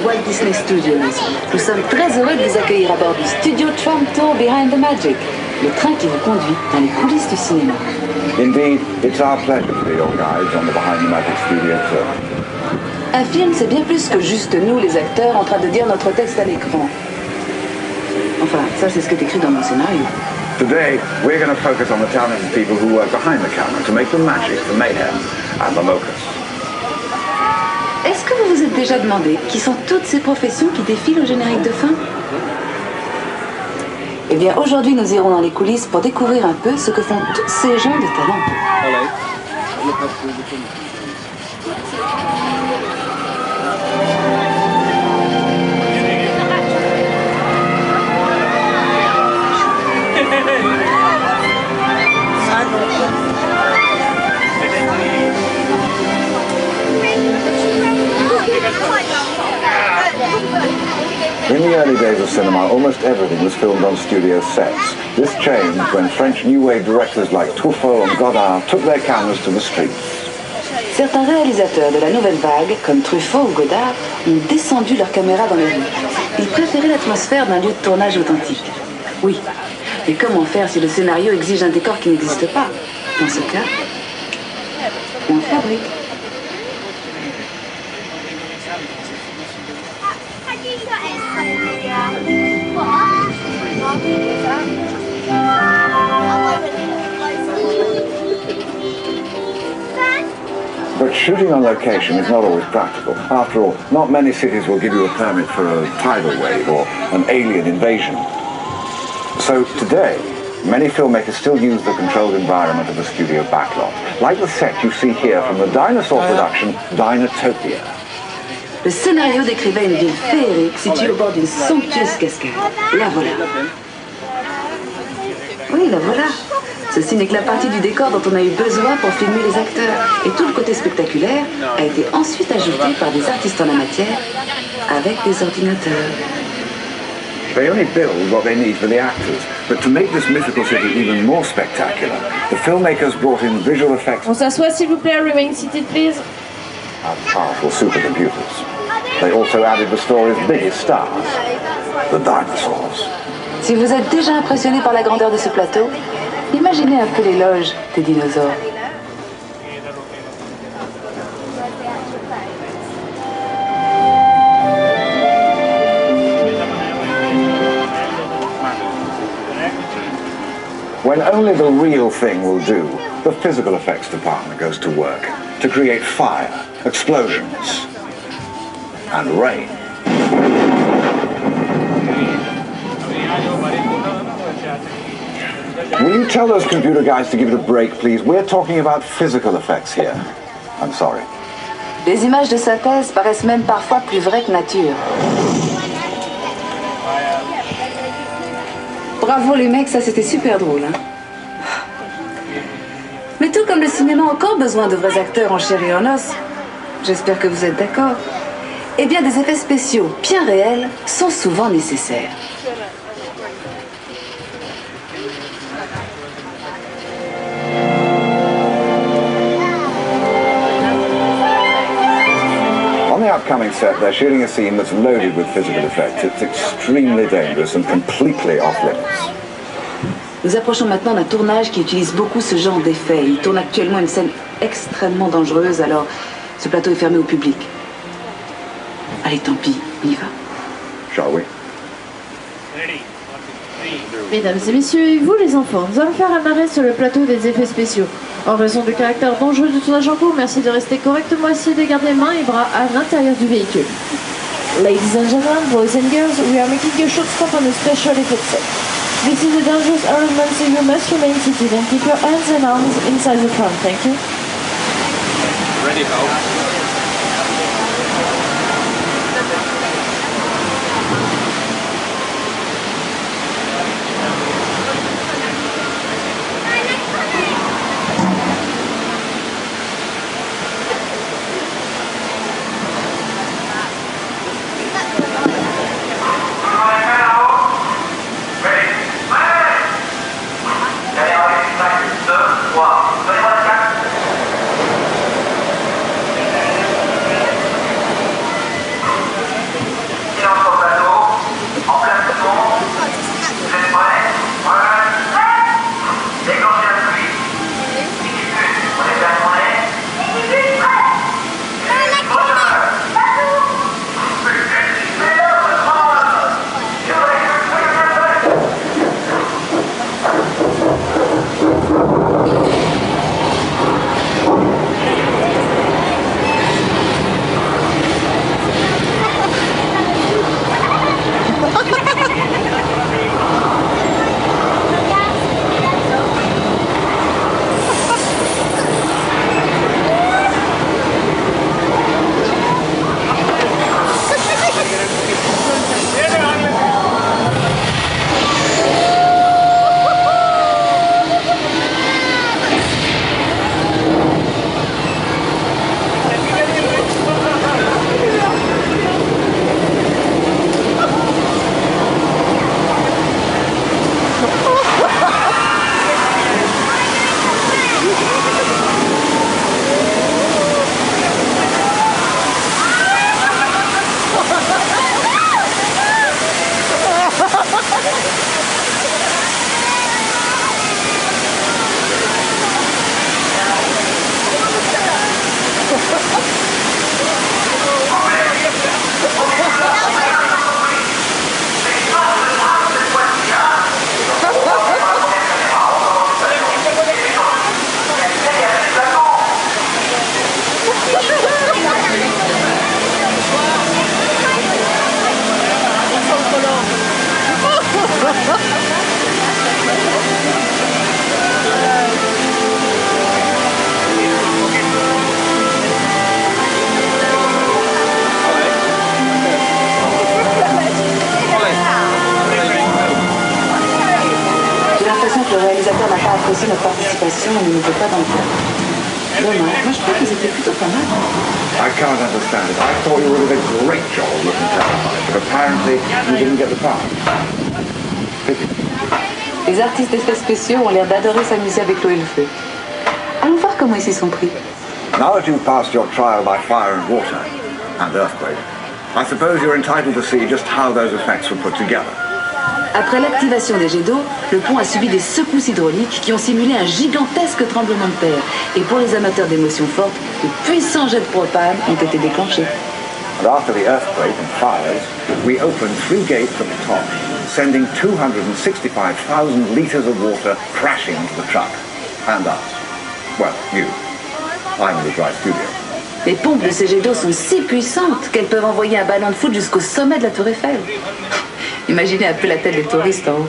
Walt Disney Studios. Nous sommes très heureux de vous accueillir à bord du Studio Tram Tour Behind the Magic, le train qui vous conduit dans les coulisses du cinéma. Indeed, it's our pleasure to be your guides on the Behind the Magic Studio Tour. Un film, c'est bien plus que juste nous, les acteurs, en train de dire notre texte à l'écran. Enfin, ça, c'est ce qui est écrit dans mon scénario. Today, we're going to focus on the talented people who work behind the camera to make the magic, the mayhem, and the locust. Est-ce que vous vous êtes déjà demandé qui sont toutes ces professions qui défilent au générique de fin? Eh bien, aujourd'hui, nous irons dans les coulisses pour découvrir un peu ce que font tous ces gens de talent. In the early days of cinema, almost everything was filmed on studio sets. This changed when French New Wave directors like Truffaut and Godard took their cameras to the streets. Certains réalisateurs de la nouvelle vague, comme Truffaut ou Godard, ont descendu leurs caméras dans les rues. Ils préféraient l'atmosphère d'un lieu de tournage authentique. Oui, mais comment faire si le scénario exige un décor qui n'existe pas? Dans ce cas, on le fabrique. But shooting on location is not always practical. After all, not many cities will give you a permit for a tidal wave or an alien invasion. So today, many filmmakers still use the controlled environment of the studio backlot, like the set you see here from the dinosaur production Dinotopia. Le scénario décrivait une ville féerique située au bord d'une somptueuse cascade. La voilà. Oui, la voilà. Ceci n'est que la partie du décor dont on a eu besoin pour filmer les acteurs. Et tout le côté spectaculaire a été ensuite ajouté par des artistes en la matière avec des ordinateurs. They only build what they need for the actors, but to make this mythical city even more spectacular, the filmmakers brought in visual effects. On s'assoit s'il vous plaît, remain seated please. And powerful supercomputers. They also added the story's biggest stars, the dinosaurs. Si vous êtes déjà impressionné par la grandeur de ce plateau, imaginez un peu l'éloge des dinosaures. When only the real thing will do, the physical effects department goes to work to create fire, explosions, and rain. Will you tell those computer guys to give it a break, please? We're talking about physical effects here. I'm sorry. Les images de synthèse paraissent même parfois plus vraies que nature. Bravo les mecs, ça c'était super drôle, hein. Mais tout comme le cinéma a encore besoin de vrais acteurs en chair et en os, j'espère que vous êtes d'accord, eh bien des effets spéciaux bien réels sont souvent nécessaires. On the upcoming set, they're shooting a scene that's loaded with physical effects. It's extremely dangerous and completely off limits. Nous approchons maintenant d'un tournage qui utilise beaucoup ce genre d'effets. Il tourne actuellement une scène extrêmement dangereuse, alors ce plateau est fermé au public. Allez, tant pis, on y va. Shall we? Mesdames et messieurs, et vous les enfants, nous allons faire un arrêt sur le plateau des effets spéciaux. En raison du caractère dangereux du tournage en cours, merci de rester correctement assis et de garder mains et bras à l'intérieur du véhicule. Ladies and gentlemen, boys and girls, we are making a short stop on a special effect set. This is a dangerous element, so you must remain seated and keep your hands and arms inside the trunk. Thank you. Ready, Bo? aussi notre participation ne nous fait pas dans le cadre. Dommage, moi je trouve qu'ils étaient plutôt pas mal. I can't understand it. I thought you did a great job of looking terrified, but apparently you didn't get the part. Pity. Les artistes d'effets spéciaux ont l'air d'adorer s'amuser avec l'eau et le feu. Allons voir comment ils s'y sont pris. Now that you've passed your trial by fire and water, and earthquake, I suppose you're entitled to see just how those effects were put together. Après l'activation des jets d'eau, le pont a subi des secousses hydrauliques qui ont simulé un gigantesque tremblement de terre. Et pour les amateurs d'émotions fortes, de puissants jets de propane ont été déclenchés. And after the earthquake and fires, we opened 3 gates at the top, sending 265,000 litres of water crashing into the truck. And us. Well, you. I'm in the dry studio. Les pompes de ces jets d'eau sont si puissantes qu'elles peuvent envoyer un ballon de foot jusqu'au sommet de la tour Eiffel. Imaginez un peu la tête des touristes en haut.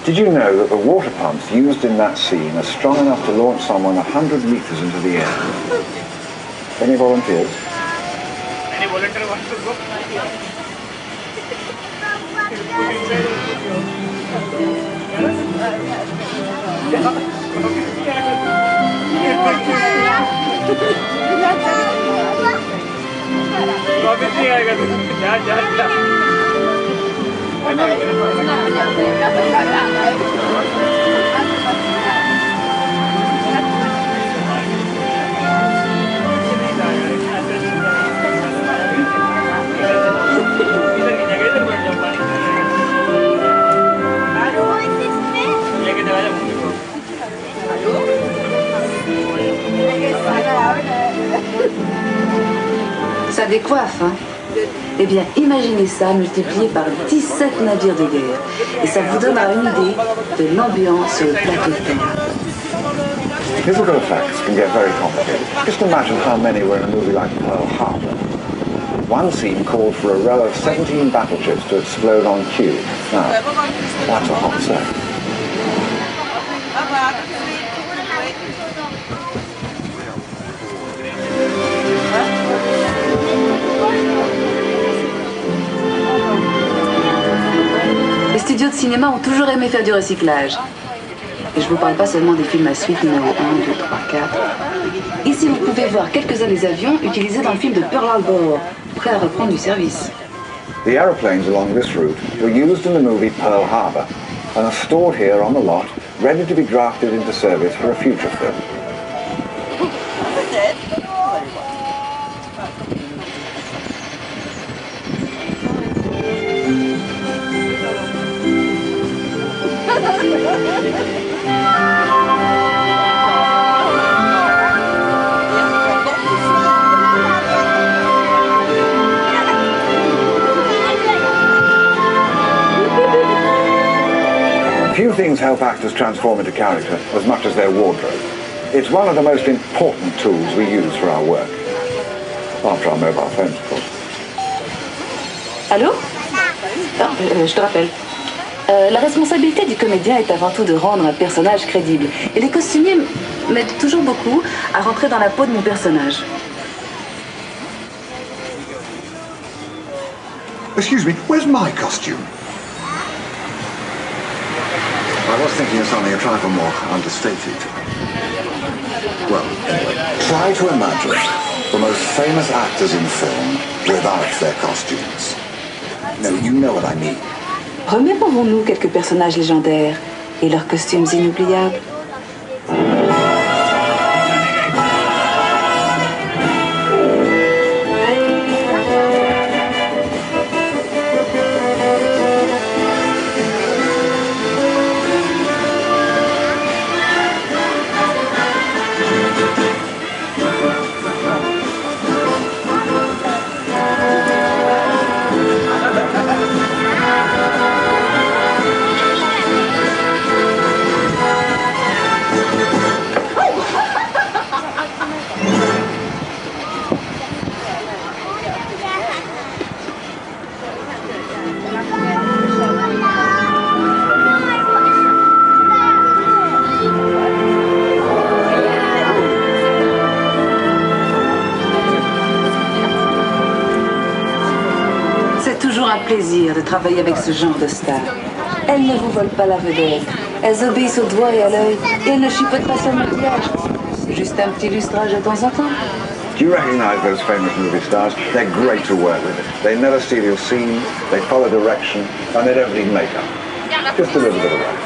Did you know that the water pumps used in that scene are strong enough to launch someone 100 meters into the air? Any volunteers? Any volunteer wants to go? Obviously, I got it. Ça décoiffe, hein? Eh bien, imaginez ça multiplié par 17 navires de guerre. Et ça vous donnera une idée de l'ambiance sur le plateau de terre. Physical effects can get very complicated. Just imagine how many were in a movie like Pearl Harbor. One scene called for a row of 17 battleships to explode on cue. Now, that's a hot set. Les studios de cinéma ont toujours aimé faire du recyclage. Et je ne vous parle pas seulement des films à suite numéro 1, 2, 3, 4. Ici, vous pouvez voir quelques-uns des avions utilisés dans le film de Pearl Harbor, prêts à reprendre du service. The aeroplanes along this route were used in the movie Pearl Harbor and are stored here on the lot, ready to be drafted into service for a future film. Few things help actors transform into character as much as their wardrobe. It's one of the most important tools we use for our work. After our mobile phones, of course. Allô? Ah, je te rappelle. La responsabilité du comédien est avant tout de rendre un personnage crédible. Et les costumiers m'aident toujours beaucoup à rentrer dans la peau de mon personnage. Excuse me, where's my costume? I was thinking of something a trifle more understated. Well, anyway, try to imagine the most famous actors in film without their costumes. No, you know what I mean. Remémorons-nous quelques personnages légendaires et leurs costumes inoubliables. Plaisir de travailler avec ce genre de star. Elles ne vous volent pas la vedette, Elles obéissent au doigt et à l'œil, et elles ne chipotent pas sur le maquillage. Juste un petit lustrage de temps en temps. Do you recognize those famous movie stars? They're great to work with. They never steal your scene, they follow direction, and they don't need makeup. Just a little bit of wax.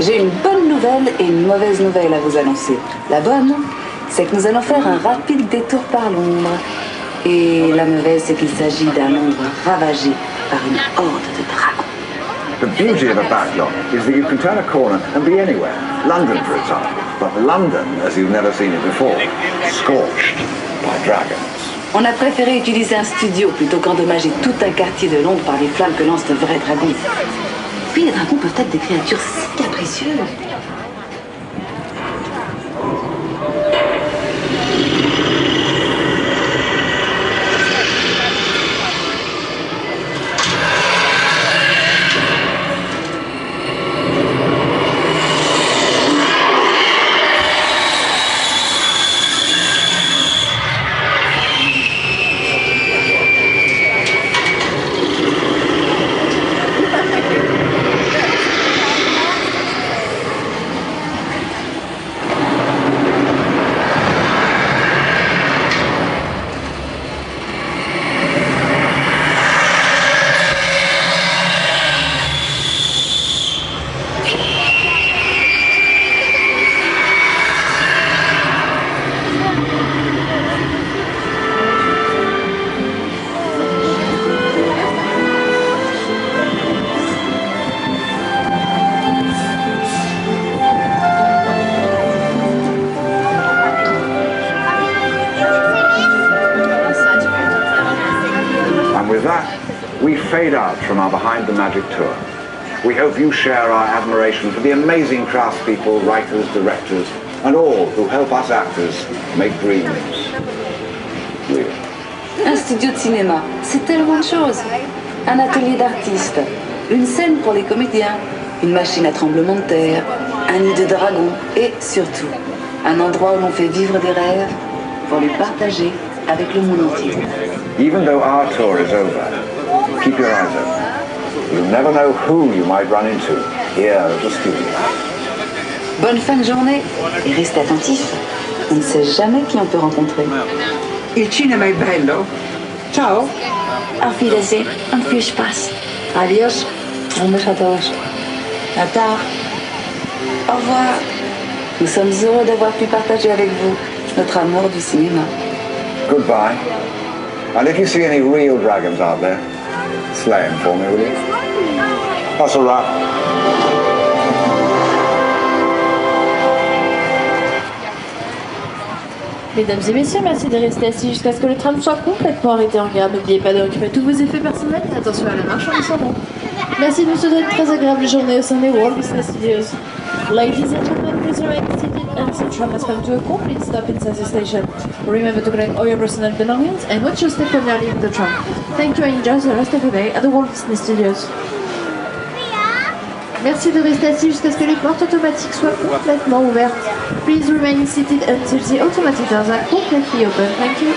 J'ai une bonne nouvelle et une mauvaise nouvelle à vous annoncer. La bonne, c'est que nous allons faire un rapide détour par Londres. Et la mauvaise, c'est qu'il s'agit d'un Londres ravagé par une horde de dragons. The beauty of a backlot is that you can turn a corner and be anywhere. London, for example. But London, as you've never seen it before, scorched by dragons. On a préféré utiliser un studio plutôt qu'endommager tout un quartier de Londres par les flammes que lancent de vrais dragons. Puis les dragons peuvent être des créatures si capricieuses. With that, we fade out from our Behind the Magic tour. We hope you share our admiration for the amazing craftspeople, writers, directors, and all who help us actors make dreams real. Un studio de cinéma, c'est tellement de choses. Un atelier d'artistes, une scène pour les comédiens, une machine à tremblement de terre, un nid de dragons et surtout, un endroit où l'on fait vivre des rêves pour les partager avec le monde entier. Even though our tour is over, keep your eyes open. You'll never know who you might run into here at the studio. Bonne fin de journée et restez attentifs. On ne sait jamais qui on peut rencontrer. Il cinema è bello. Ciao. Auf Wiedersehen und viel Spaß. Adios. Un beso a todos. À tard. Au revoir. Nous sommes heureux d'avoir pu partager avec vous notre amour du cinéma. Goodbye. And if you see any real dragons out there, slay them for me, will you? That's a wrap. Mesdames et messieurs, merci de rester assis jusqu'à ce que le tram soit complètement arrêté en gare. N'oubliez pas de récupérer tous vos effets personnels et attention à la marche en descendant. Merci de nous souhaiter une très agréable journée au sein des Walt Disney Studios. Ladies and gentlemen, please remain seated and the tram has come to a complete stop inside the station. Remember to collect all your personal belongings and watch your step when you are leaving the tram. Thank you and enjoy the rest of the day at the Walt Disney Studios. Merci de rester assis jusqu'à ce que les portes automatiques soient complètement ouvertes. Please remain seated until the automatic doors are completely open. Thank you.